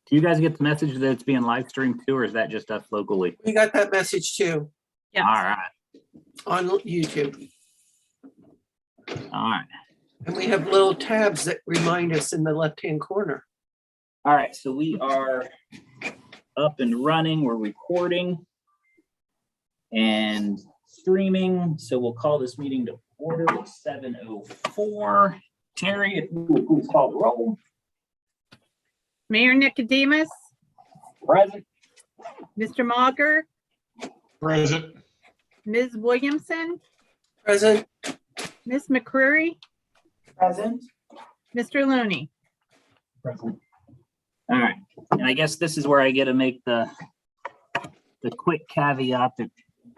Do you guys get the message that it's being live streamed too, or is that just us locally? We got that message too Yes. All right. on YouTube. All right. And we have little tabs that remind us in the left-hand corner. All right. So we are up and running. We're recording and streaming. So we'll call this meeting to order at 7:04. Terry, if you would please call the roll. Mayor Nicodemus, Present. Mr. Maugre, Present. Ms. Williamson, Present. Ms. McCreary, Present. Mr. Looney. Present. All right. And I guess this is where I get to make the quick caveat that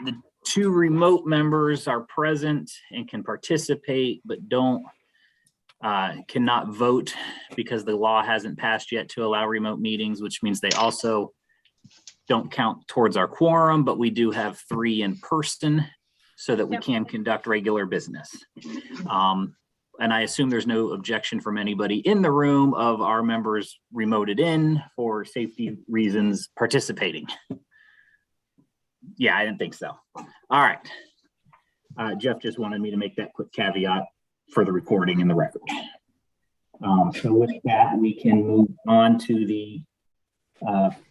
the two remote members are present and can participate, but cannot vote because the law hasn't passed yet to allow remote meetings, which means they also don't count towards our quorum, but we do have 3 in person so that we Yep. can conduct regular business. And I assume there's no objection from anybody in the room of our members remoted in for safety reasons participating. Yeah, I didn't think so. All right. Jeff just wanted me to make that quick caveat for the recording in the record. So with that, we can move on to the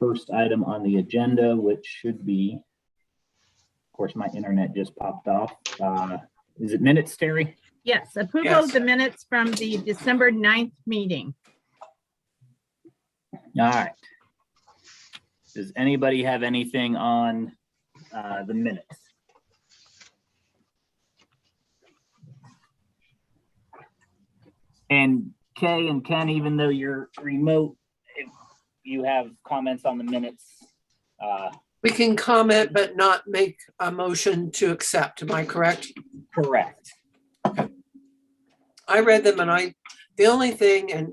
first item on the agenda, which should be, of course, my internet just popped off. Is it minutes, Terry? Yes, approval Yes. of the minutes from the December 9th meeting. All right. Does anybody have anything on the minutes? And Kay and Ken, even though you're remote, if you have comments on the minutes, We can comment but not make a motion to accept. Am I correct? correct. I read them and the only thing, and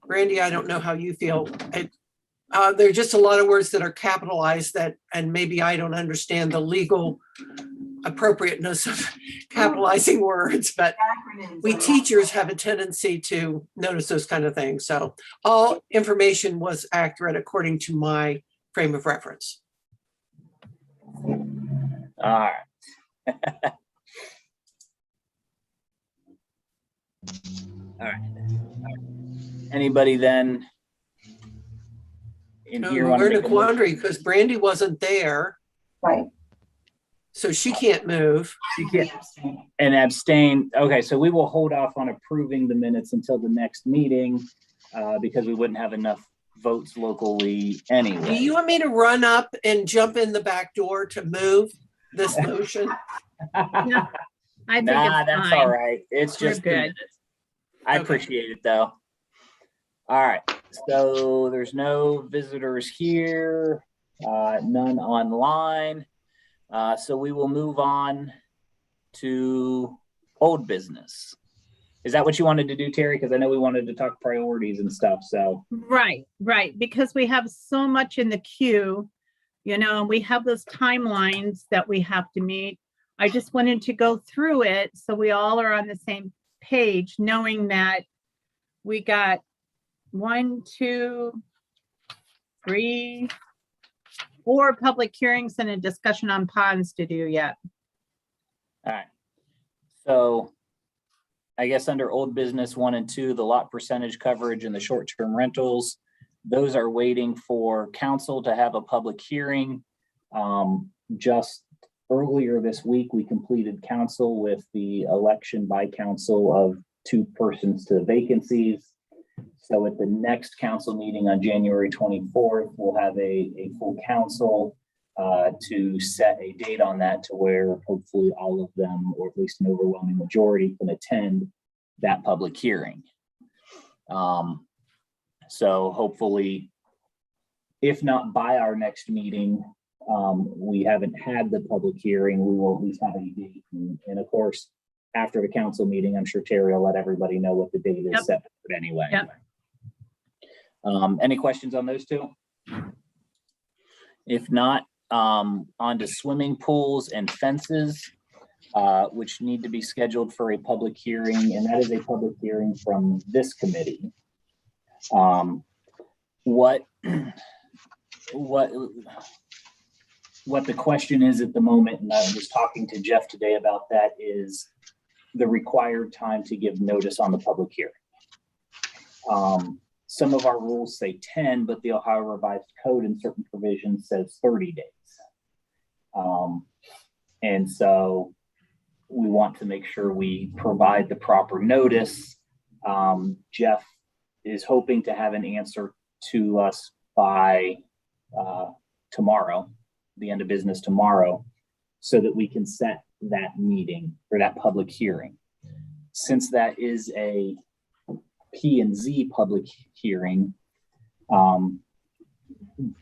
Brandy, I don't know how you feel. There are just a lot of words that are capitalized and maybe I don't understand the legal appropriateness of capitalizing words, but we teachers have a tendency to notice those kind of things. So all information was accurate according to my frame of reference. All right. All right. Anybody then in here want We're to in a make a motion? quandary because Brandy wasn't there, Right. so she can't move. And abstain. Okay, so we will hold off on approving the minutes until the next meeting because we wouldn't have enough votes locally Do anyway. you want me to run up and jump in the back door to move this motion? No, I think Nah, it's that's fine. all right. It's We're just the good. minutes. I Okay. appreciate it though. All right, so there's no visitors here, none online. So we will move on to old business. Is that what you wanted to do, Terry? Because I know we wanted to talk priorities and stuff, so. Right, because we have so much in the queue, and we have those timelines that we have to meet. I just wanted to go through it so we all are on the same page, knowing that we got 1, 2, 3, 4 public hearings and a discussion on ponds to do yet. All right. So I guess under old business 1 and 2, the lot percentage coverage and the short-term rentals, those are waiting for council to have a public hearing. Just earlier this week, we completed council with the election by council of 2 persons to vacancies. So at the next council meeting on January 24th, we'll have a full council to set a date on that to where hopefully all of them, or at least an overwhelming majority, can attend that public hearing. So hopefully, if not by our next meeting, we haven't had the public hearing, we will at least have a date. And of course, after the council meeting, I'm sure Terry will let everybody know what the date is Yep. set for anyway. Yep. Any questions on those 2? If not, on to swimming pools and fences, which need to be scheduled for a public hearing, and that is a public hearing from this committee. what the question is at the moment, and I was talking to Jeff today about that, is the required time to give notice on the public hearing. Some of our rules say 10, but the Ohio Revised Code in certain provisions says 30 days. And so we want to make sure we provide the proper notice. Jeff is hoping to have an answer to us by tomorrow, the end of business tomorrow, so that we can set that meeting or that public hearing. Since that is a P&Z public hearing,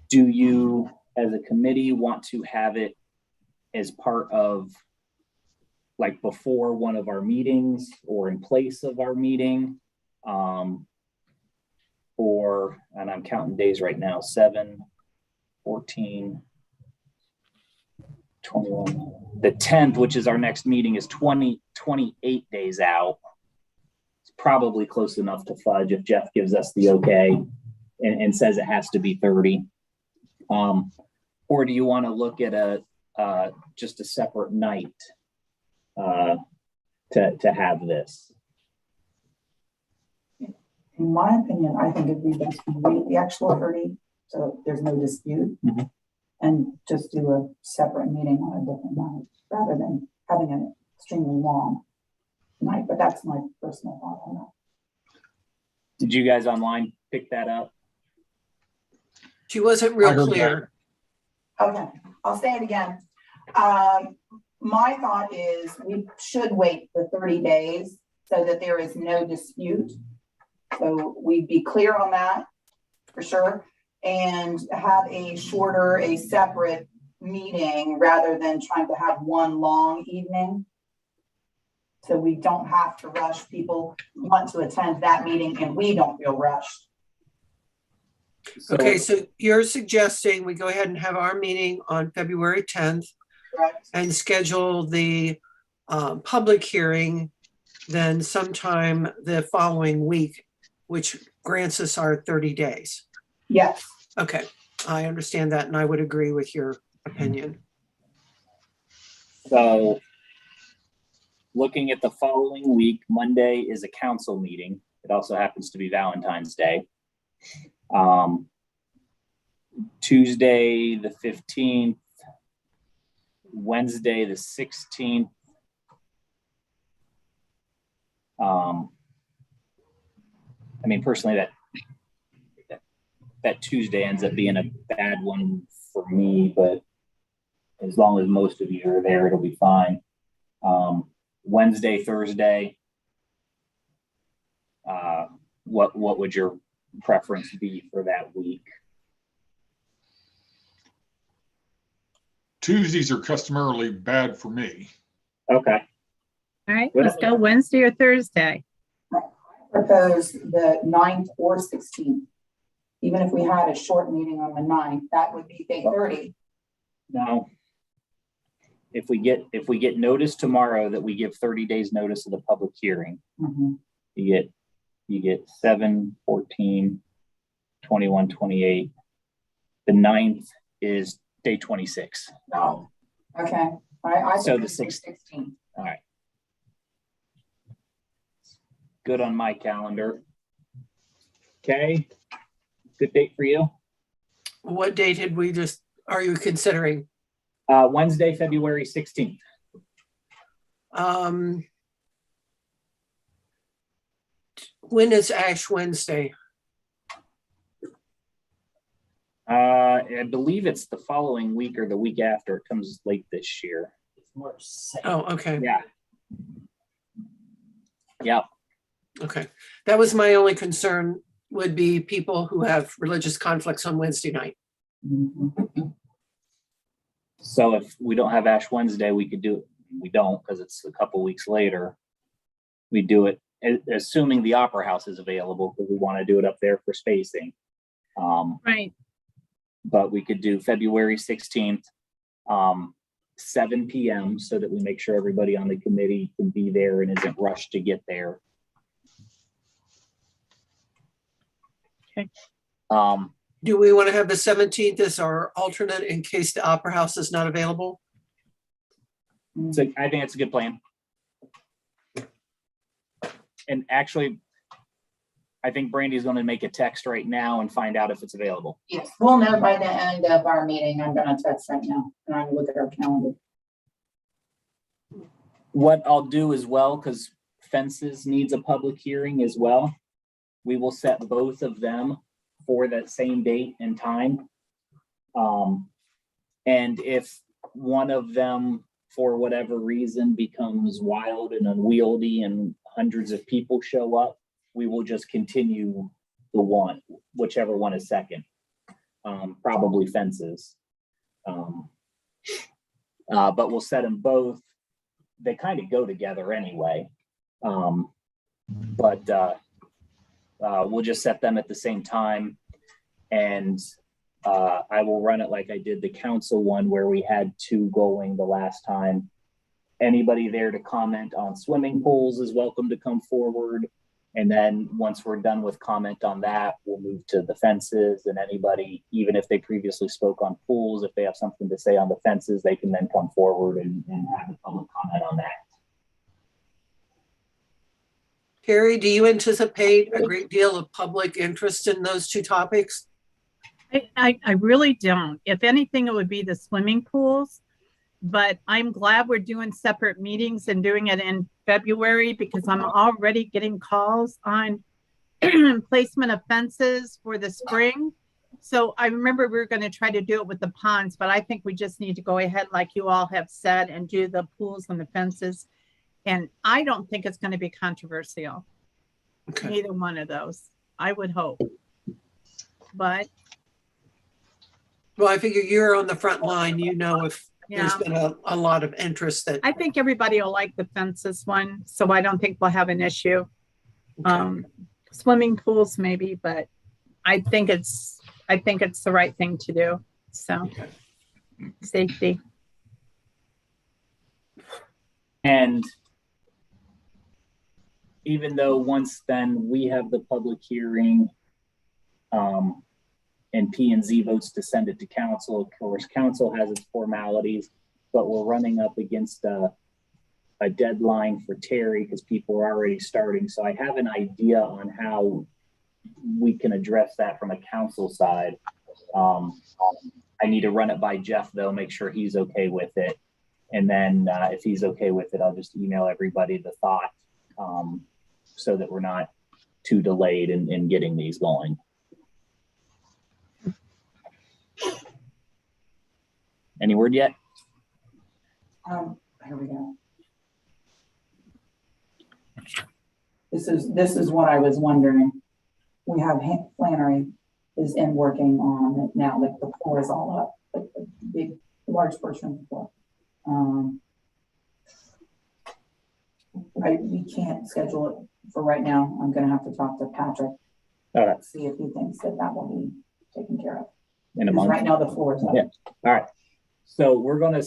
do you as a committee want to have it as part of, like, before one of our meetings or in place of our meeting? Or, and I'm counting days right now, 7, 14, 21. The 10th, which is our next meeting, is 28 days out. It's probably close enough to fudge if Jeff gives us the okay and says it has to be 30. Or do you want to look at just a separate night to have this? In my opinion, I think it'd be best to wait the actual 30, so there's no dispute, Mhm. and just do a separate meeting on a different night, rather than having an extremely long night, but that's my personal thought on that. Did you guys online pick that up? She wasn't I real heard clear. Okay, I'll say it again. My thought is we should wait the 30 days so that there is no dispute. So we'd be clear on that for sure, and have a separate meeting rather than trying to have one long evening. So we don't have to rush. People want to attend that meeting and we don't feel rushed. Okay, so you're suggesting we go ahead and have our meeting on February 10th Correct? and schedule the public hearing then sometime the following week, which grants us our 30 days. Yes. Okay, I understand that, and I would agree with your opinion. So looking at the following week, Monday is a council meeting. It also happens to be Valentine's Day. Tuesday, the 15th, Wednesday, the 16th. I mean, personally, that Tuesday ends up being a bad one for me, but as long as most of you are there, it'll be fine. Wednesday, Thursday, what would your preference be for that week? Tuesdays are customarily bad for me. Okay. All right, let's go Wednesday or Thursday. Propose the 9th or 16th. Even if we had a short meeting on the 9th, that would be day 30. Now, if we get notice tomorrow that we give 30 days notice of the public hearing, Mhm. you get 7, 14, 21, 28. The 9th is day 26. Oh, okay. I So the think it's 16th. All right. Good on my calendar. Okay. Good date for you? What date are you considering? Wednesday, February 16th. When is Ash Wednesday? I believe it's the following week or the week after. It comes late this year. Oh, okay, Yeah. Yeah. okay. That was my only concern, would be people who have religious conflicts on Wednesday night. Mhm. So if we don't have Ash Wednesday, we could do it. We don't, because it's a couple weeks later. We do it, assuming the Opera House is available, because we want to do it up there for spacing. Right. But we could do February 16th, 7 p.m. so that we make sure everybody on the committee can be there and isn't rushed to get there. Okay. Do we want to have the 17th as our alternate in case the Opera House is not available? So I think it's a good plan. And actually, I think Brandy's going to make a text right now and find out if it's available. Yes, we'll know by the end of our meeting. I'm gonna text right now and I'm gonna look at our calendar. What I'll do as well, because fences needs a public hearing as well. We will set both of them for that same date and time. And if one of them, for whatever reason, becomes wild and unwieldy and hundreds of people show up, we will just continue the one, whichever one is second. Probably fences. But we'll set them both. They kind of go together anyway. But we'll just set them at the same time. And I will run it like I did the council one where we had two going the last time. Anybody there to comment on swimming pools is welcome to come forward. And then once we're done with comment on that, we'll move to the fences, and anybody, even if they previously spoke on pools, if they have something to say on the fences, they can then come forward and have a public comment on that. Carrie, do you anticipate a great deal of public interest in those two topics? I really don't. If anything, it would be the swimming pools. But I'm glad we're doing separate meetings and doing it in February, because I'm already getting calls on placement of fences for the spring. So I remember we were going to try to do it with the ponds, but I think we just need to go ahead, like you all have said, and do the pools and the fences. And I don't think it's going to be controversial. Okay. Neither one of those, I would hope. But Well, I figure you're on the front line, you know, if yeah, there's been a lot of interest that. I think everybody will like the fences one, so I don't think we'll have an issue. Swimming pools maybe, but I think it's the right thing to do. So safety. And even though once then we have the public hearing, and P&Z votes to send it to council, of course, council has its formalities, but we're running up against a deadline for Terry because people are already starting. So I have an idea on how we can address that from a council side. I need to run it by Jeff though, make sure he's okay with it. And then if he's okay with it, I'll just email everybody the thought so that we're not too delayed in getting these going. Any word yet? Here we go. This is what I was wondering. We have Flannery is in working on it now, like the floor is all up, like the big, large portion of the floor. We can't schedule it for right now. I'm gonna have to talk to Patrick. All right. See if he thinks that will be taken care of. In a Because month. right now the floor is up. Yeah. All right. So we're going to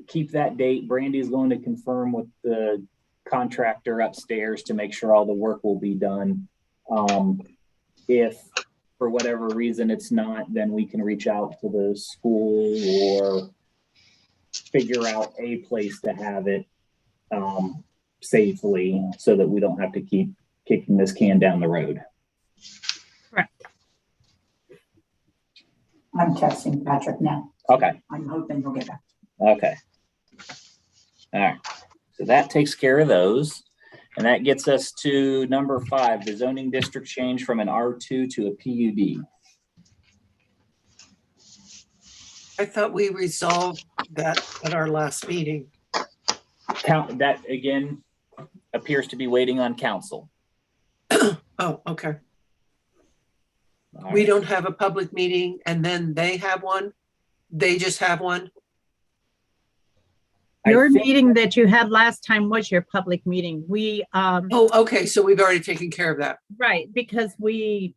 keep that date. Brandy's going to confirm with the contractor upstairs to make sure all the work will be done. If for whatever reason it's not, then we can reach out to the school or figure out a place to have it safely so that we don't have to keep kicking this can down the road. Correct. I'm texting Patrick now. Okay. I'm hoping he'll get back. Okay. All right. So that takes care of those. And that gets us to number 5, the zoning district change from an R2 to a PUD. I thought we resolved that at our last meeting. That again appears to be waiting on council. Oh, okay. All We right. don't have a public meeting and then they have one. They just have one. I Your think- meeting that you had last time was your public meeting. We, Oh, okay. So we've already taken care of that. right, because we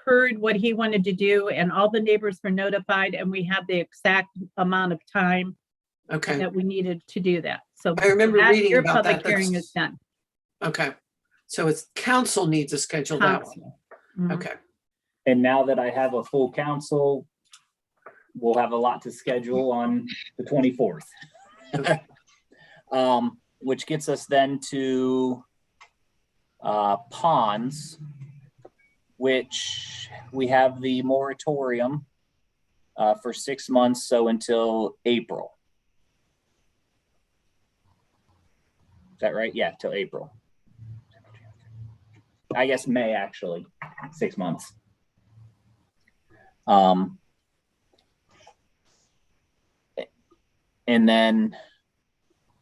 heard what he wanted to do and all the neighbors were notified and we had the exact amount of time Okay. that we needed to do that. So I remember reading your about public that. hearing That's- is done. Okay. So it's council needs to schedule that one. Council. Mhm. Okay. And now that I have a full council, we'll have a lot to schedule on the 24th. Which gets us then to ponds, which we have the moratorium for 6 months, so until April. Is that right? Yeah, till April. I guess May, actually, 6 months. And then,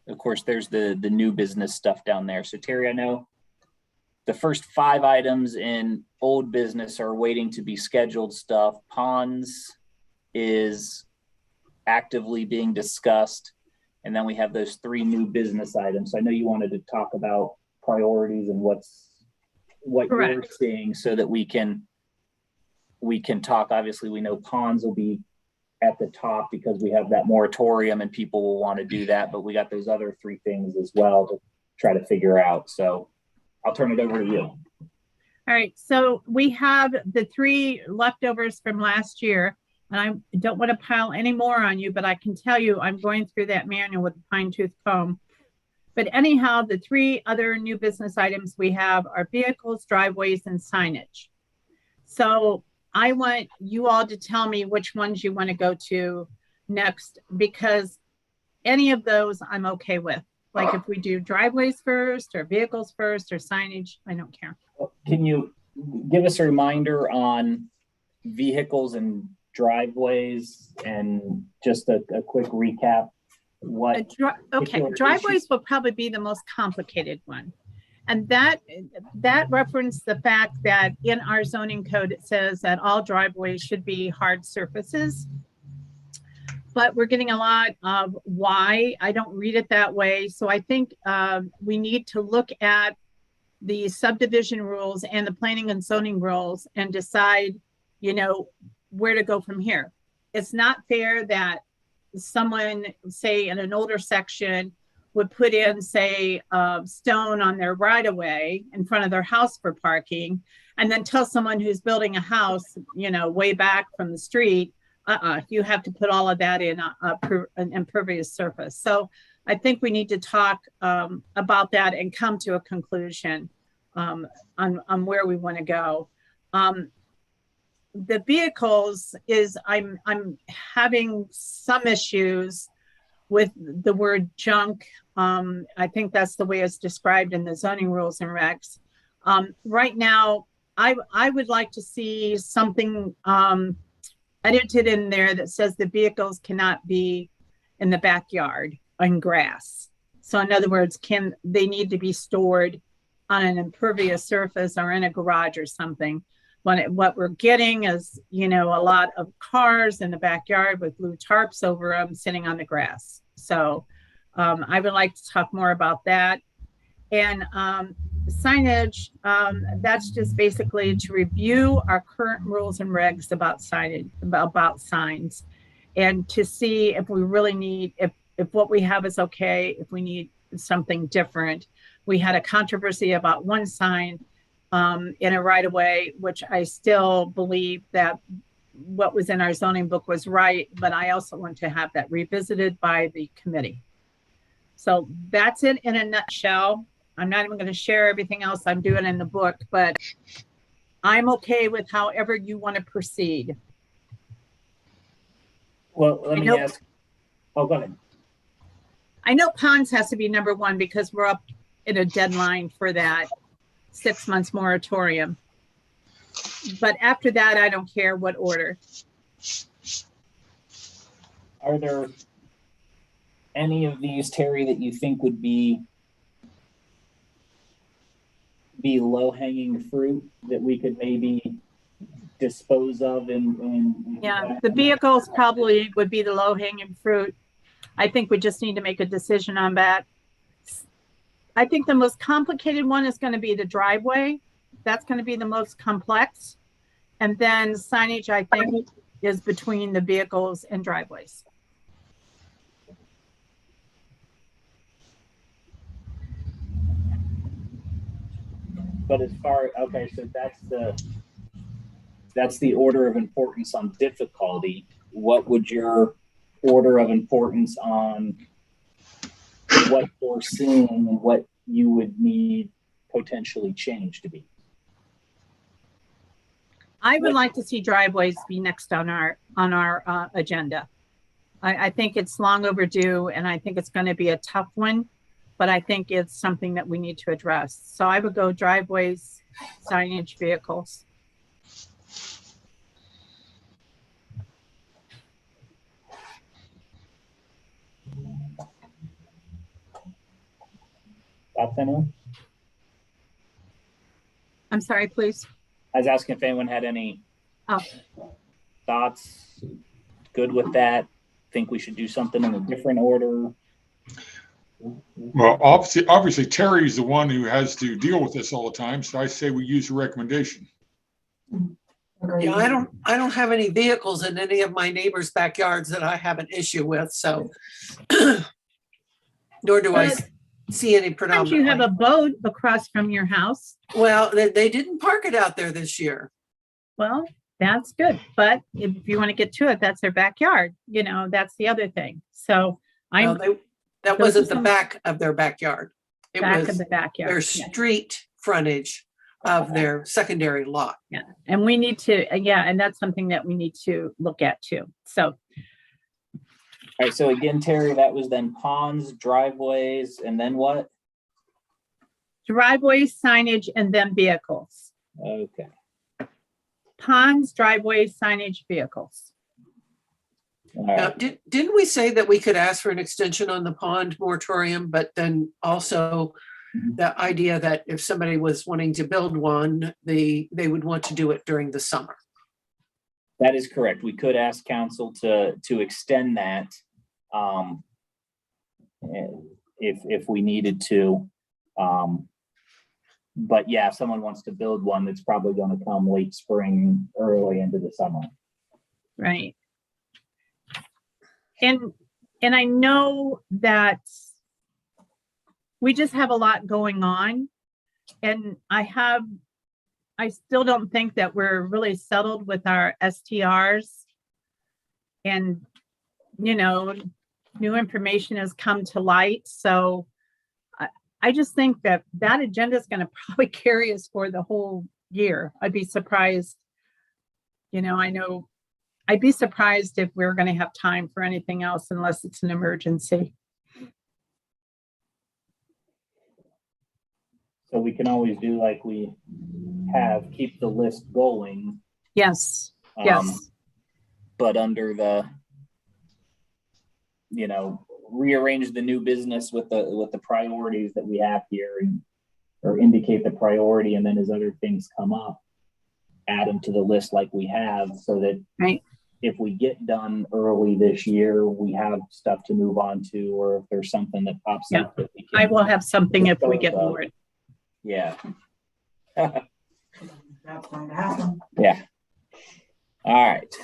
of course, there's the new business stuff down there. So Terry, I know the first 5 items in old business are waiting to be scheduled stuff. Ponds is actively being discussed. And then we have those 3 new business items. So I know you wanted to talk about priorities and what you're Correct. seeing so that we can talk. Obviously, we know ponds will be at the top because we have that moratorium and people will want to do that, but we got those other 3 things as well to try to figure out. So I'll turn it over to you. All right, so we have the 3 leftovers from last year, and I don't want to pile any more on you, but I can tell you I'm going through that manual with a fine tooth comb. But anyhow, the 3 other new business items we have are vehicles, driveways, and signage. So I want you all to tell me which ones you want to go to next, because any of those I'm okay with. Like if we do driveways first or vehicles first or signage, I don't care. Can you give us a reminder on vehicles and driveways and just a quick recap? Okay, driveways will probably be the most complicated one. And that referenced the fact that in our zoning code, it says that all driveways should be hard surfaces. But we're getting a lot of why. I don't read it that way. So I think we need to look at the subdivision rules and the planning and zoning rules and decide, where to go from here. It's not fair that someone, say in an older section, would put in, say, stone on their right of way in front of their house for parking, and then tell someone who's building a house, way back from the street, you have to put all of that in an impervious surface. So I think we need to talk about that and come to a conclusion on where we want to go. The vehicles is I'm having some issues with the word junk. I think that's the way it's described in the zoning rules and regs. Right now, I would like to see something edited in there that says the vehicles cannot be in the backyard on grass. So in other words, they need to be stored on an impervious surface or in a garage or something. What we're getting is, a lot of cars in the backyard with blue tarps over them sitting on the grass. So I would like to talk more about that. And signage, that's just basically to review our current rules and regs about signage, about signs, and to see if we really need, if what we have is okay, if we need something different. We had a controversy about one sign in a right of way, which I still believe that what was in our zoning book was right, but I also want to have that revisited by the committee. So that's it in a nutshell. I'm not even going to share everything else I'm doing in the book, but I'm okay with however you want to proceed. Well, let me ask. Oh, go ahead. I know ponds has to be number 1 because we're up in a deadline for that 6 months moratorium. But after that, I don't care what order. Are there any of these, Terry, that you think would be low-hanging fruit that we could maybe dispose of? Yeah, the vehicles probably would be the low-hanging fruit. I think we just need to make a decision on that. I think the most complicated one is going to be the driveway. That's going to be the most complex. And then signage, I think, is between the vehicles and driveways. But as far, okay, so that's the that's the order of importance on difficulty. What would your order of importance on what you're seeing and what you would need potentially change to be? I would like to see driveways be next on our agenda. I think it's long overdue, and I think it's going to be a tough one, but I think it's something that we need to address. So I would go driveways, signage, vehicles. Thoughts, anyone? I'm sorry, please. I was asking if anyone had any Oh. thoughts. Good with that? Think we should do something in a different order? Well, obviously Terry's the one who has to deal with this all the time, so I say we use a recommendation. Yeah, I don't have any vehicles in any of my neighbors' backyards that I have an issue with, so nor do I But see any Sometimes you have predominantly. a boat across from your house. Well, they didn't park it out there this year. Well, that's good. But if you want to get to it, that's their backyard. You know, that's the other thing. So No, I'm that those wasn't are the some- back of their backyard. It back of was the backyard. their Yeah. street frontage of their secondary lot. Yeah. And we need to, yeah, and that's something that we need to look at too. So All right, so again, Terry, that was then ponds, driveways, and then what? driveways, signage, and then vehicles. Okay. Ponds, driveways, signage, vehicles. All Now, right. didn't we say that we could ask for an extension on the pond moratorium, but then also the idea that if somebody was wanting to build one, they would want to do it during the summer? That is correct. We could ask council to extend that if we needed to. But yeah, if someone wants to build one, it's probably going to come late spring, early into the summer. Right. And I know that we just have a lot going on. And I still don't think that we're really settled with our STRs. And, you know, new information has come to light. So I just think that agenda is going to probably carry us for the whole year. I'd be surprised. You know, I'd be surprised if we're going to have time for anything else unless it's an emergency. So we can always do like we have, keep the list going. Yes, yes, But under the, you know, rearrange the new business with the priorities that we have here, and or indicate the priority, and then as other things come up, add them to the list like we have, so that right. if we get done early this year, we have stuff to move on to, or if there's something that pops Yeah. up that we I can, will have something if we get Dispose of. bored. yeah, That's going to happen. yeah. All right.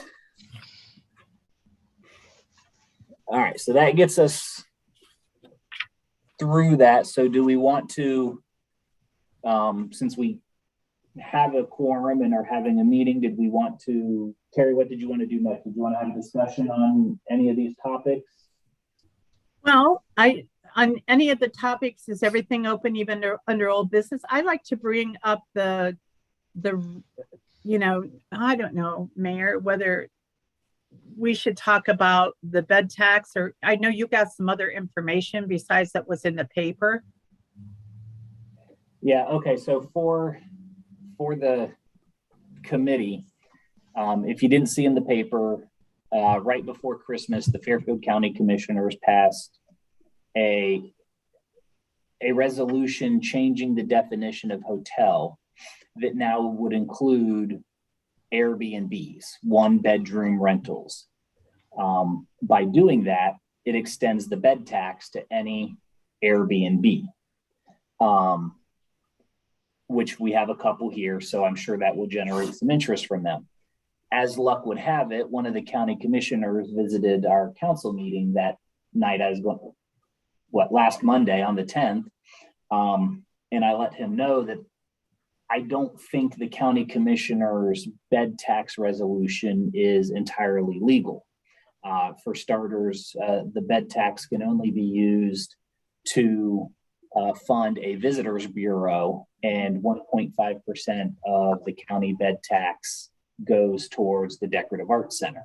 All right, so that gets us through that. So do we want to, since we have a quorum and are having a meeting, did we want to, Terry, what did you want to do next? Did you want to have a discussion on any of these topics? Well, on any of the topics, is everything open even under old business? I like to bring up the, you know, I don't know, Mayor, whether we should talk about the bed tax, or I know you got some other information besides that was in the paper. Yeah, okay, so for the committee, if you didn't see in the paper, right before Christmas, the Fairfield County Commissioners passed a resolution changing the definition of hotel that now would include Airbnbs, one-bedroom rentals. By doing that, it extends the bed tax to any Airbnb, which we have a couple here, so I'm sure that will generate some interest from them. As luck would have it, one of the county commissioners visited our council meeting that night. I was going, last Monday on the 10th. And I let him know that I don't think the county commissioner's bed tax resolution is entirely legal. For starters, the bed tax can only be used to fund a visitors bureau, and 1.5% of the county bed tax goes towards the Decorative Arts Center.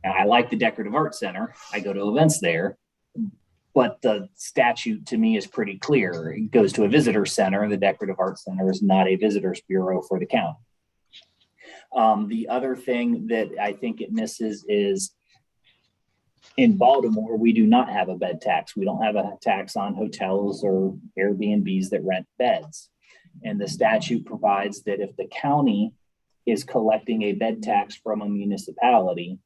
Now, I like the Decorative Arts Center. I go to events there, but the statute to me is pretty clear. It goes to a visitor center, and the Decorative Arts Center is not a visitors bureau for the county. The other thing that I think it misses is in Baltimore, we do not have a bed tax. We don't have a tax on hotels or Airbnbs that rent beds. And the statute provides that if the county is collecting a bed tax from a municipality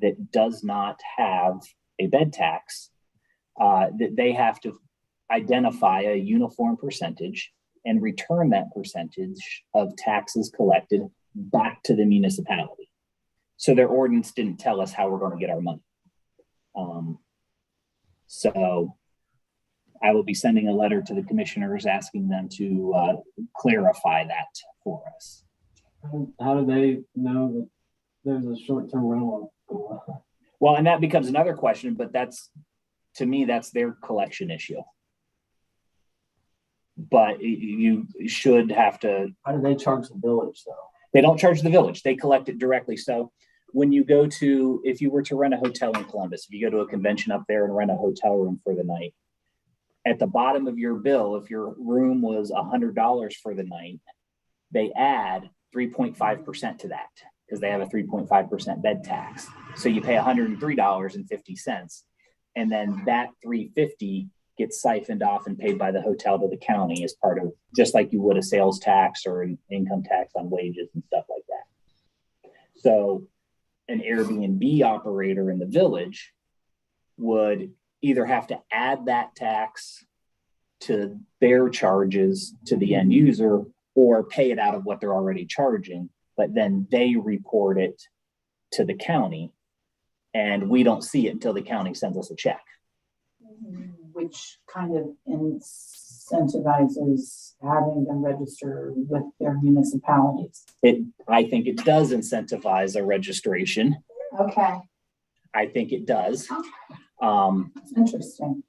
that does not have a bed tax, that they have to identify a uniform percentage and return that percentage of taxes collected back to the municipality. So their ordinance didn't tell us how we're going to get our money. So I will be sending a letter to the commissioners asking them to clarify that for us. How do they know that there's a short-term rental? Well, and that becomes another question, but that's, to me, that's their collection issue. But you should have to. How do they charge the village though? They don't charge the village. They collect it directly. So when you go to, if you were to rent a hotel in Columbus, if you go to a convention up there and rent a hotel room for the night, at the bottom of your bill, if your room was $100 for the night, they add 3.5% to that because they have a 3.5% bed tax. So you pay $103.50. And then that $3.50 gets siphoned off and paid by the hotel to the county as part of, just like you would a sales tax or an income tax on wages and stuff like that. So an Airbnb operator in the village would either have to add that tax to their charges to the end user or pay it out of what they're already charging, but then they report it to the county and we don't see it until the county sends us a check. Which kind of incentivizes having them register with their municipalities. I think it does incentivize a registration. Okay, I think it does. that's interesting.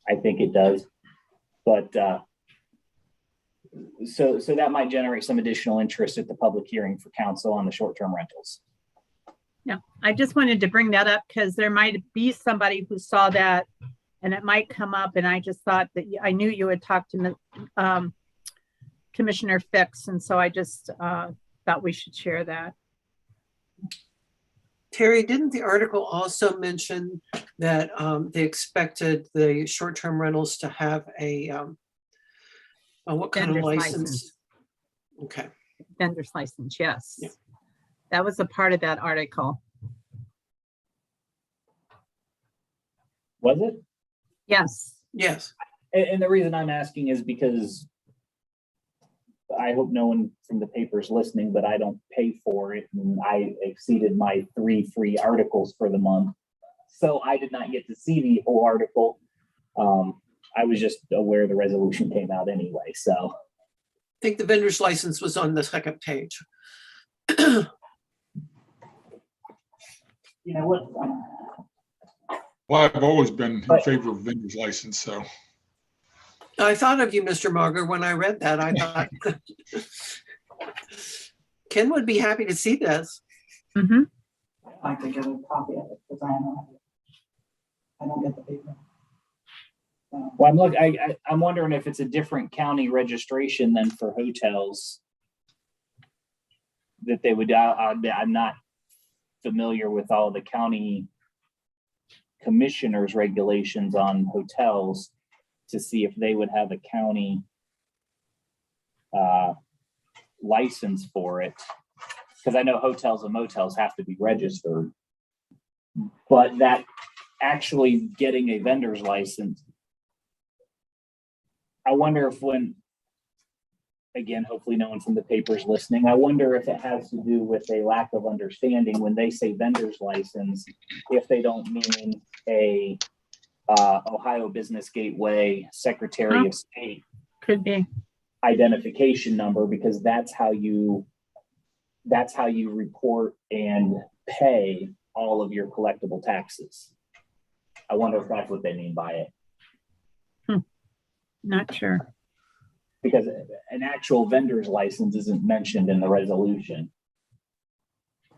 I think it does. But so that might generate some additional interest at the public hearing for council on the short-term rentals. Yeah, I just wanted to bring that up because there might be somebody who saw that and it might come up. And I just thought that I knew you had talked to Commissioner Fix. And so I just thought we should share that. Terry, didn't the article also mention that they expected the short-term rentals to have a what kind of Vendor's license? Okay. Vendor's license, yes. Yeah. That was a part of that article. Was it? Yes. Yes. And the reason I'm asking is because I hope no one from the paper is listening, but I don't pay for it. And I exceeded my 3 free articles for the month. So I did not get to see the whole article. I was just aware the resolution came out anyway. So I think the vendor's license was on the second page. you know what? Well, I've always been in favor of vendor's license, so. I thought of you, Mr. Marger, when I read that. I thought Ken would be happy to see this. Mm-hmm. I'd like to get a copy of it because I don't get the paper. So, Well, I'm wondering if it's a different county registration than for hotels that they would, I'm not familiar with all the county commissioners' regulations on hotels to see if they would have a county license for it. Because I know hotels and motels have to be registered. But that actually getting a vendor's license, I wonder if when, again, hopefully no one from the paper is listening, I wonder if it has to do with a lack of understanding when they say vendor's license, if they don't mean a Ohio Business Gateway Secretary of State Could be. identification number, because that's how you report and pay all of your collectible taxes. I wonder if that's what they mean by it. Not sure. Because an actual vendor's license isn't mentioned in the resolution.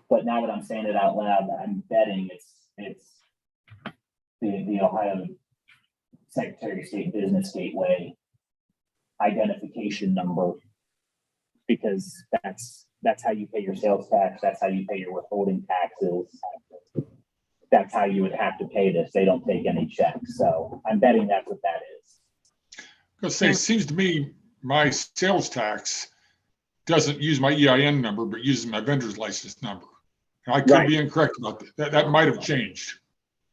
But now that I'm saying it out loud, I'm betting it's the Ohio Secretary of State Business Gateway identification number, because that's how you pay your sales tax, that's how you pay your withholding taxes. That's how you would have to pay this. They don't take any checks. So I'm betting that's what that is. Because it seems to me my sales tax doesn't use my EIN number, but uses my vendor's license number. And I could be incorrect about that. That might have changed.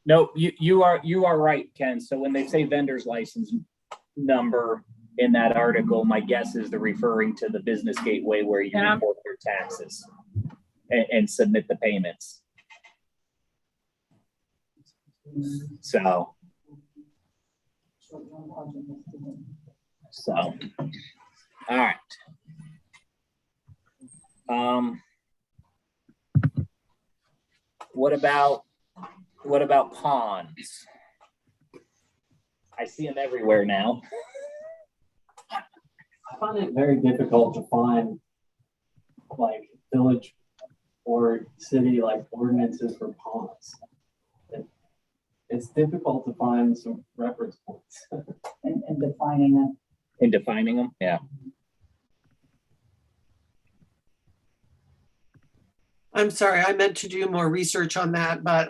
No, you are right, Ken. So when they say vendor's license number in that article, my guess is they're referring to the business gateway where you report your taxes and submit the payments. So, all right. What about ponds? I see them everywhere now. I find it very difficult to find like village or city like ordinances for ponds. It's difficult to find some reference points. And defining it. In defining them, yeah. I'm sorry, I meant to do more research on that, but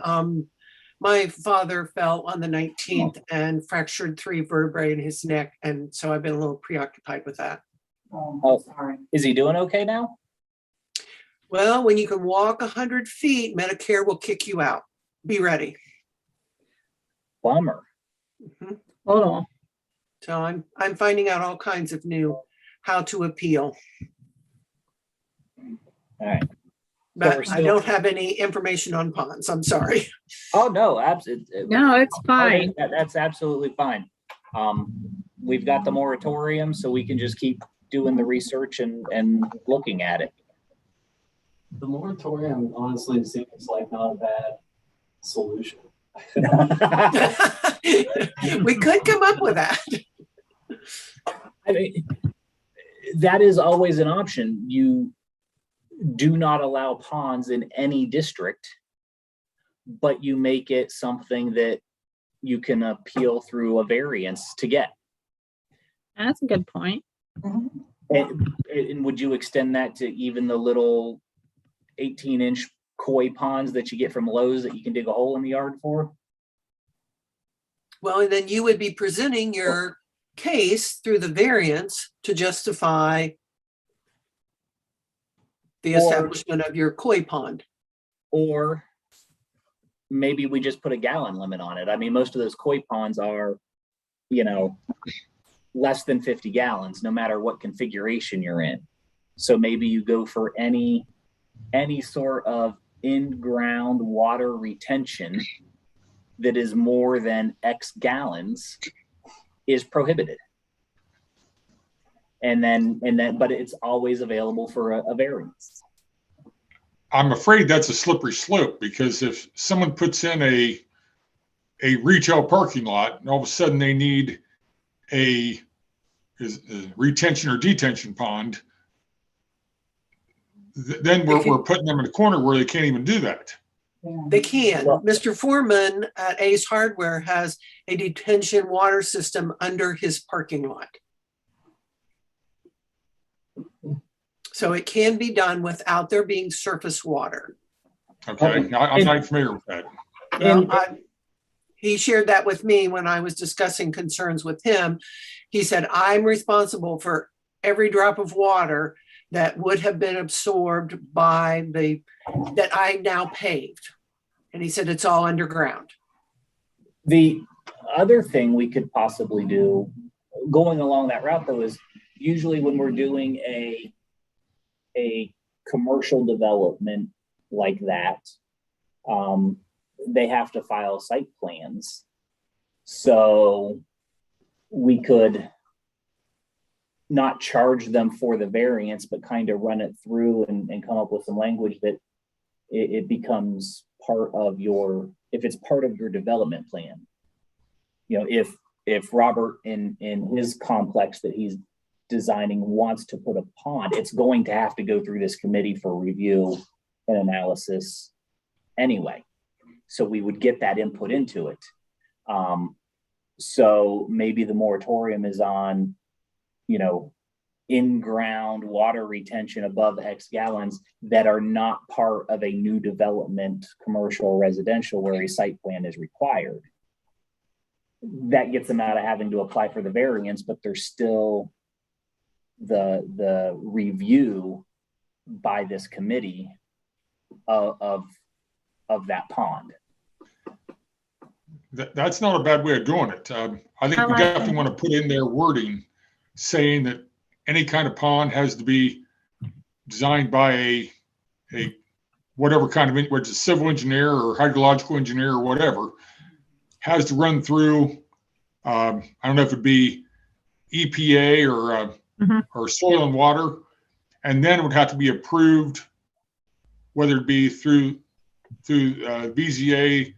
my father fell on the 19th and fractured 3 vertebrae in his neck, and so I've been a little preoccupied with that. Oh. Sorry. Is he doing okay now? Well, when you can walk 100 feet, Medicare will kick you out. Be ready. Bummer. Hold on. So I'm finding out all kinds of new how to appeal, All right. but we're I still- don't have any information on ponds. I'm sorry. Oh, no, absolutely. No, it's fine. That's absolutely fine. We've got the moratorium, so we can just keep doing the research and looking at it. The moratorium honestly seems like not a bad solution. We could come up with that. I mean, that is always an option. You do not allow ponds in any district, but you make it something that you can appeal through a variance to get. That's a good point. And would you extend that to even the little 18-inch koi ponds that you get from Lowe's that you can dig a hole in the yard for? Well, and then you would be presenting your case through the variance to justify the Or- establishment of your koi pond. Or maybe we just put a gallon limit on it. I mean, most of those koi ponds are, less than 50 gallons, no matter what configuration you're in. So maybe you go for any sort of in-ground water retention that is more than X gallons is prohibited. But it's always available for a variance. I'm afraid that's a slippery slope, because if someone puts in a retail parking lot and all of a sudden they need a retention or detention pond, then we're putting them in a corner where they can't even do that. They can. Well- Mr. Foreman at Ace Hardware has a detention water system under his parking lot. So it can be done without there being surface water. Okay, I'm not familiar with that. Well, And- he shared that with me when I was discussing concerns with him. He said, I'm responsible for every drop of water that would have been absorbed by that I now paved. And he said, it's all underground. The other thing we could possibly do, going along that route though, is usually when we're doing a commercial development like that, they have to file site plans. So we could not charge them for the variance, but kind of run it through and come up with some language that it becomes part of your, if it's part of your development plan. You know, if Robert in his complex that he's designing wants to put a pond, it's going to have to go through this committee for review and analysis anyway. So we would get that input into it. So maybe the moratorium is on, you know, in-ground water retention above X gallons that are not part of a new development, commercial or residential, where a site plan is required. That gets them out of having to apply for the variance, but there's still the review by this committee of that pond. That's not a bad way of doing it. I think we definitely want to put in there wording saying that any kind of pond has to be designed by a whatever kind of, whether it's a civil engineer or hydrological engineer or whatever, has to run through, I don't know if it'd be EPA or soil and water, and then it would have to be approved, whether it be through BZA,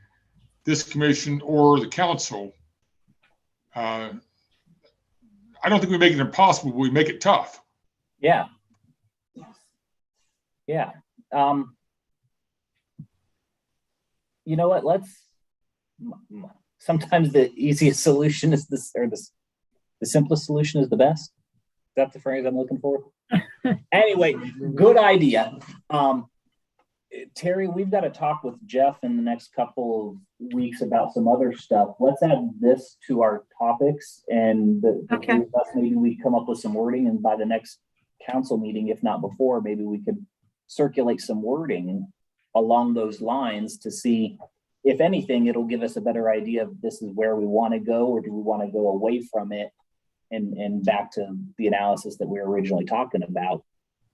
this commission, or the council. I don't think we make it impossible, but we make it tough. Yeah. Yes. Yeah. You know what? Sometimes the easiest solution is this, or the simplest solution is the best. Is that the phrase I'm looking for? Anyway, good idea. Terry, we've got to talk with Jeff in the next couple of weeks about some other stuff. Let's add this to our topics, and Okay. maybe we come up with some wording, and by the next council meeting, if not before, maybe we could circulate some wording along those lines to see, if anything, it'll give us a better idea of this is where we want to go, or do we want to go away from it and back to the analysis that we were originally talking about.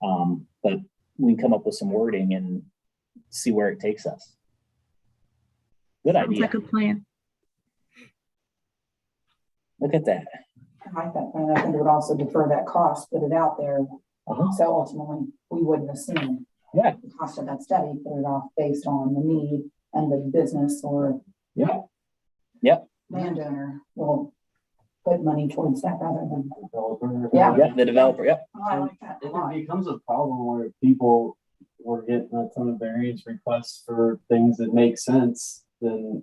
But we can come up with some wording and see where it takes us. Good Sounds idea. like a plan. Look at that. I like that plan. I think it would also defer that cost, put it out there. Uh-huh. So ultimately, we wouldn't assume Yeah. the cost of that study, put it off based on the need and the business or Yeah. Yep. landowner will put money towards that rather than. Developer. Yeah. Yep. The developer. Yep. Oh, I like that a If lot. it becomes a problem where people were getting a ton of variance requests for things that make sense, then,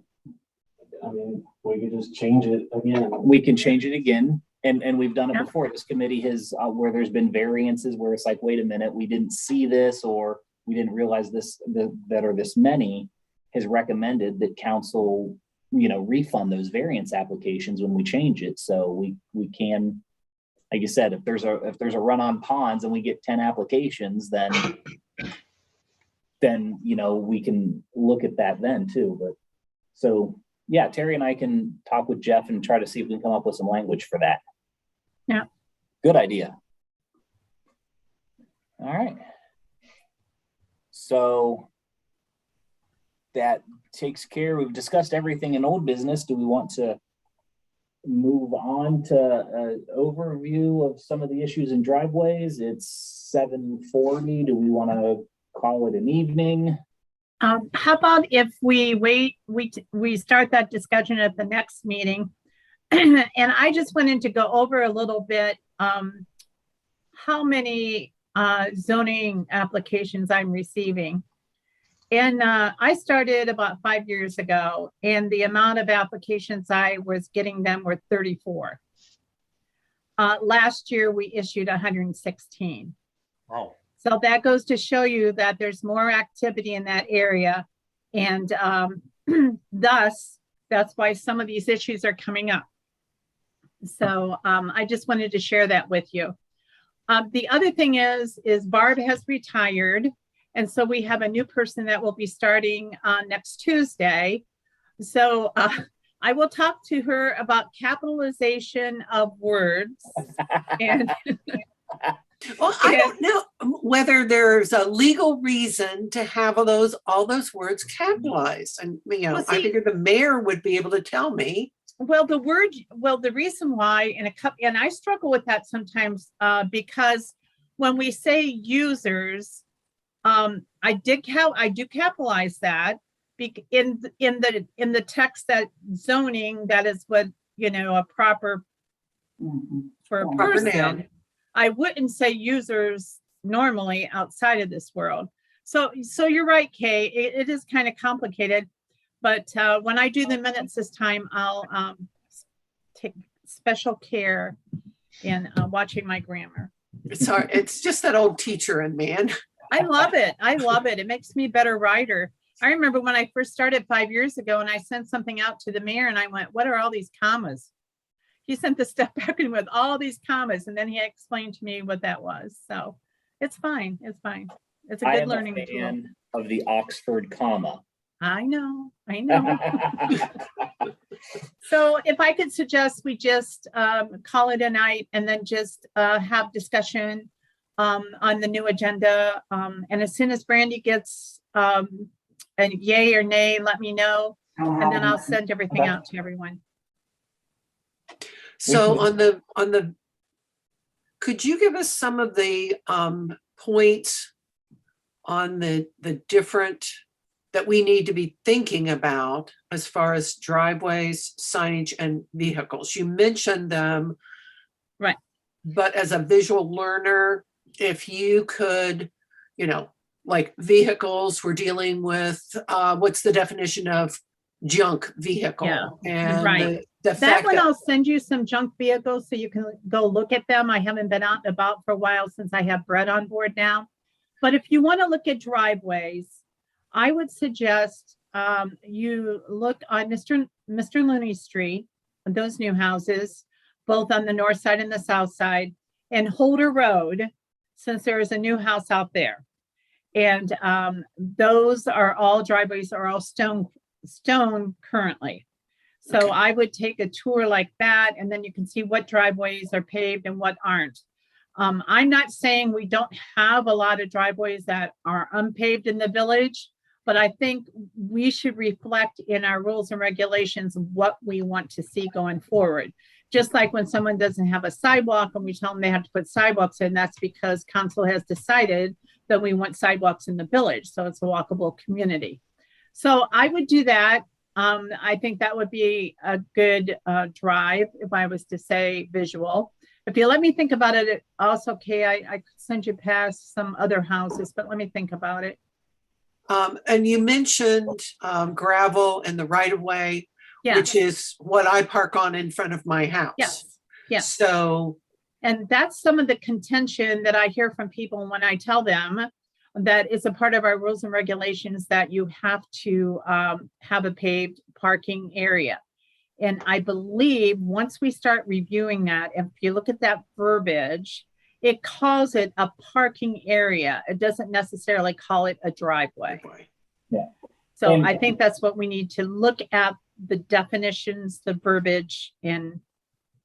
I mean, we could just change it again. We can change it again. And we've done it Yeah. before. This committee has, where there's been variances where it's like, wait a minute, we didn't see this, or we didn't realize this, that are this many, has recommended that council, you know, refund those variance applications when we change it. So we can, like you said, if there's a run on ponds and we get 10 applications, then you know, we can look at that then too. But so yeah, Terry and I can talk with Jeff and try to see if we can come up with some language for that. Yeah. Good idea. All right. So that takes care. We've discussed everything in old business. Do we want to move on to an overview of some of the issues in driveways? It's 7:40. Do we want to call it an evening? How about if we wait, we start that discussion at the next meeting? And I just wanted to go over a little bit, how many zoning applications I'm receiving. And I started about 5 years ago, and the amount of applications I was getting them were 34. Last year, we issued 116. Wow. So that goes to show you that there's more activity in that area. And thus, that's why some of these issues are coming up. So I just wanted to share that with you. The other thing is Barb has retired. And so we have a new person that will be starting next Tuesday. So I will talk to her about capitalization of words. And Well, I don't know whether there's a legal reason to have all those words capitalized. And, you know, Well, I see- figure the mayor would be able to tell me. Well, the reason why, and I struggle with that sometimes, because when we say users, I do capitalize that in the text that zoning, that is what, a proper Mhm. for a Proper person. noun. I wouldn't say users normally outside of this world. So you're right, Kay, it is kind of complicated, but when I do the minutes this time, I'll take special care in watching my grammar. It's hard. It's just that old teacher in me. And I love it. I love it. It makes me a better writer. I remember when I first started 5 years ago and I sent something out to the mayor and I went, what are all these commas? He sent the stuff back in with all these commas and then he explained to me what that was. So it's fine. It's fine. It's a I good am a learning tool. fan of the Oxford comma. I know. So if I could suggest we just call it a night and then just have discussion on the new agenda. And as soon as Brandy gets a yay or nay, let me know. And then I'll send everything out to everyone. so on the, could you give us some of the points on the different that we need to be thinking about as far as driveways, signage, and vehicles? You mentioned them. Right. But as a visual learner, if you could, like vehicles, we're dealing with, what's the definition of junk vehicle? Yeah, And right. the That fact one, that, I'll send you some junk vehicles so you can go look at them. I haven't been out and about for a while since I have Brett on board now. But if you want to look at driveways, I would suggest you look on Mr. Looney Street, those new houses, both on the north side and the south side, and Holder Road, since there is a new house out there. And those are all driveways are all stone currently. So Okay. I would take a tour like that, and then you can see what driveways are paved and what aren't. I'm not saying we don't have a lot of driveways that are unpaved in the village, but I think we should reflect in our rules and regulations what we want to see going forward. Just like when someone doesn't have a sidewalk and we tell them they have to put sidewalks in, that's because council has decided that we want sidewalks in the village. So it's a walkable community. So I would do that. I think that would be a good drive if I was to say visual. If you let me think about it, also, okay, I could send you past some other houses, but let me think about it. and you mentioned gravel and the right of way, Yeah, which is what I park on in front of my house. yes, yes. So, And that's some of the contention that I hear from people when I tell them that it's a part of our rules and regulations that you have to have a paved parking area. And I believe once we start reviewing that, if you look at that verbiage, it calls it a parking area. It doesn't necessarily call it a driveway. So And- I think that's what we need to look at, the definitions, the verbiage, and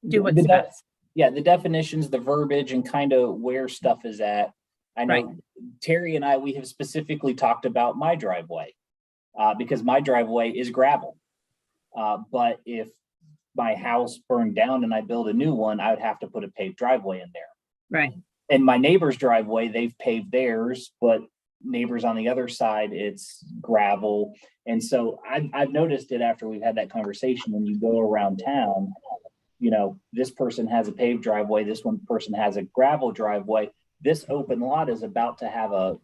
do what's The de- best. Yeah, the definitions, the verbiage, and kind of where stuff is at. I know Right. Terry and I, we have specifically talked about my driveway, because my driveway is gravel. But if my house burned down and I build a new one, I would have to put a paved driveway in there. Right. And my neighbor's driveway, they've paved theirs, but neighbors on the other side, it's gravel. And so I've noticed it after we've had that conversation, when you go around town, this person has a paved driveway, this one person has a gravel driveway. This open lot is about to have a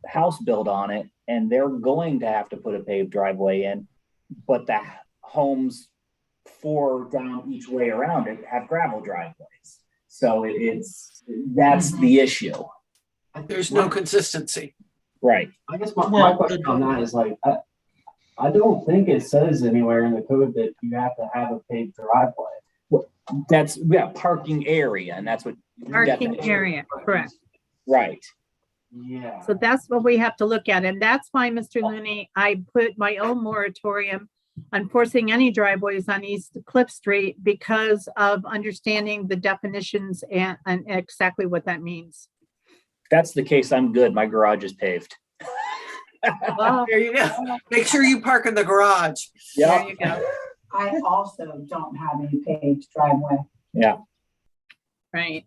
house built on it, and they're going to have to put a paved driveway in, but the homes 4 down each way around it have gravel driveways. So that's the issue. there's no consistency. Right. I guess my Well, question on that is like, I don't think it says anywhere in the code that you have to have a paved driveway. That's, parking area, and that's what. Parking area, correct. Right. Yeah. So that's what we have to look at. And that's why, Mr. Looney, I put my own moratorium on forcing any driveways on East Cliff Street because of understanding the definitions and exactly what that means. If that's the case, I'm good. My garage is paved. Well, There you go. Make sure you park in the garage. there you go. I also don't have any paved driveway. Right.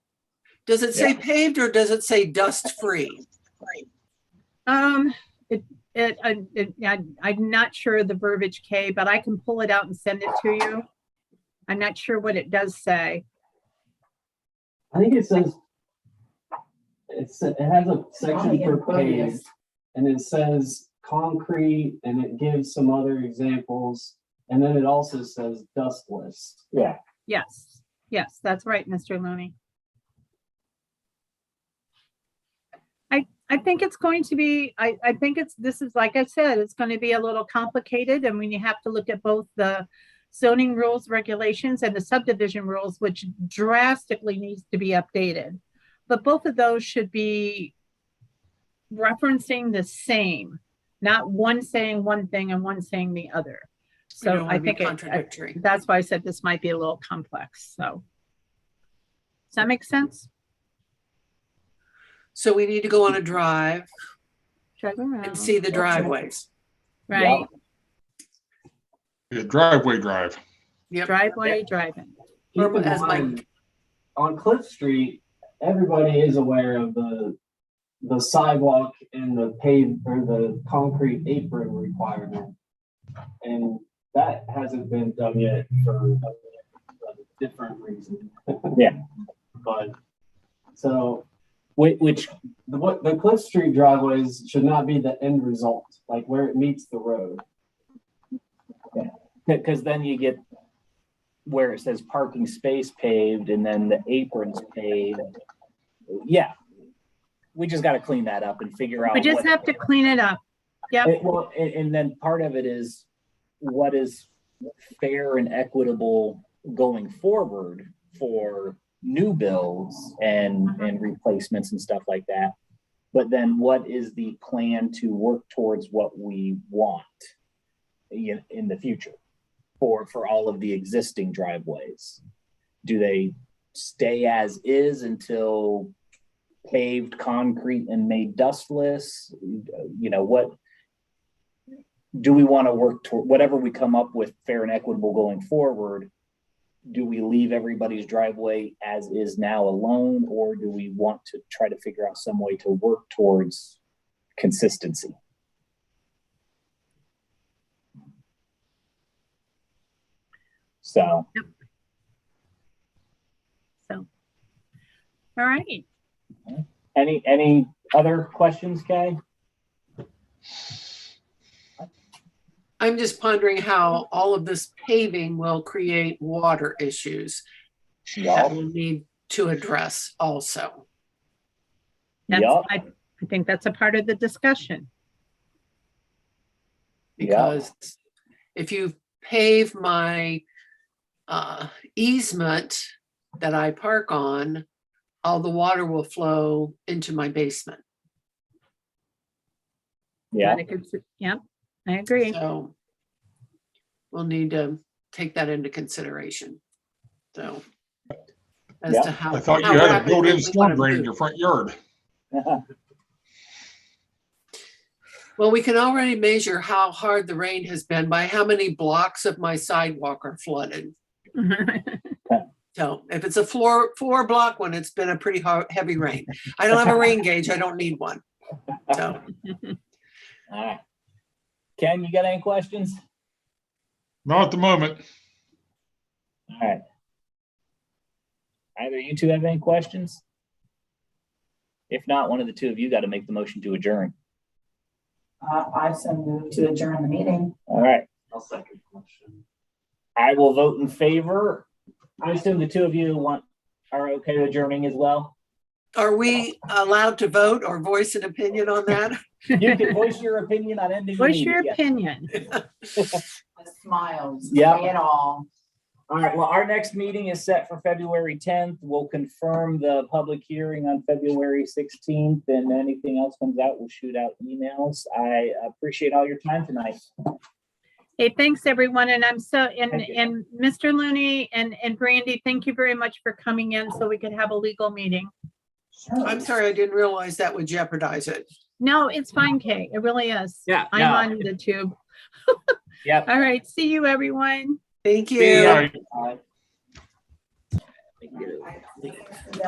Does it say paved or does it say dust free? I'm not sure of the verbiage, Kay, but I can pull it out and send it to you. I'm not sure what it does say. I think it says, it has a section for paved, Impervious. and it says concrete, and it gives some other examples, and then it also says dustless. Yeah. Yes, yes, that's right, Mr. Looney. I think it's going to be, I think this is, like I said, it's going to be a little complicated, and when you have to look at both the zoning rules, regulations, and the subdivision rules, which drastically needs to be updated. But both of those should be referencing the same, not one saying one thing and one saying the other. We don't So wanna I be think contradictory. that's why I said this might be a little complex, so. Does that make sense? So we need to go on a drive Drive around. and see the driveways. Right, Yeah, driveway drive. Yep. driveway, driving. Keep Or in as my- mind, on Cliff Street, everybody is aware of the sidewalk and the paved or the concrete apron requirement. And that hasn't been done yet for a different reason. Yeah. But, so, Which, the Cliff Street driveways should not be the end result, like where it meets the road. because then you get where it says parking space paved and then the aprons paved. Yeah. We just got to clean that up and figure out. We just what- have to clean it up. Yep, Well, and then part of it is what is fair and equitable going forward for new builds and replacements and stuff like that. But then what is the plan to work towards what we want in the future for all of the existing driveways? Do they stay as is until paved concrete and made dustless? You know, what do we want to work toward? Whatever we come up with fair and equitable going forward, do we leave everybody's driveway as is now alone, or do we want to try to figure out some way to work towards consistency? So, so. All right, any other questions, Kay? I'm just pondering how all of this paving will create water issues that we'll need to address also. that's, Yup. I think that's a part of the discussion. Because if you pave my easement that I park on, all the water will flow into my basement. Yeah, Yep, I agree. So we'll need to take that into consideration. So as Yeah. to how. I thought you how had a rapidly built-in we storm wanna drain in move. your front yard. Well, we can already measure how hard the rain has been by how many blocks of my sidewalk are flooded. So if it's a floor block one, it's been a pretty hard, heavy rain. I don't have a rain gauge. I don't need one. So all right. Ken, you got any questions? Not at the moment. All right. Either you two have any questions? If not, one of the two of you got to make the motion to adjourn. I so move to adjourn the meeting. All right. I'll second the question. I will vote in favor. I assume the two of you are okay with adjourning as well. are we allowed to vote or voice an opinion on that? You can voice your opinion on ending. the What's meeting, your yeah. opinion? The smiles, Yeah. say it all. All right, well, our next meeting is set for February 10th. We'll confirm the public hearing on February 16th, and anything else comes out, we'll shoot out emails. I appreciate all your time tonight. Hey, thanks, everyone. And I'm so, Thank you. and Mr. Looney and Brandy, thank you very much for coming in so we could have a legal meeting. Sure. I'm sorry, I didn't realize that would jeopardize it. No, it's fine, Kay. It really is. Yeah, I'm no. on the tube. Yep. All right, see you, everyone. Thank See you. ya. Right. Uh, We can get it.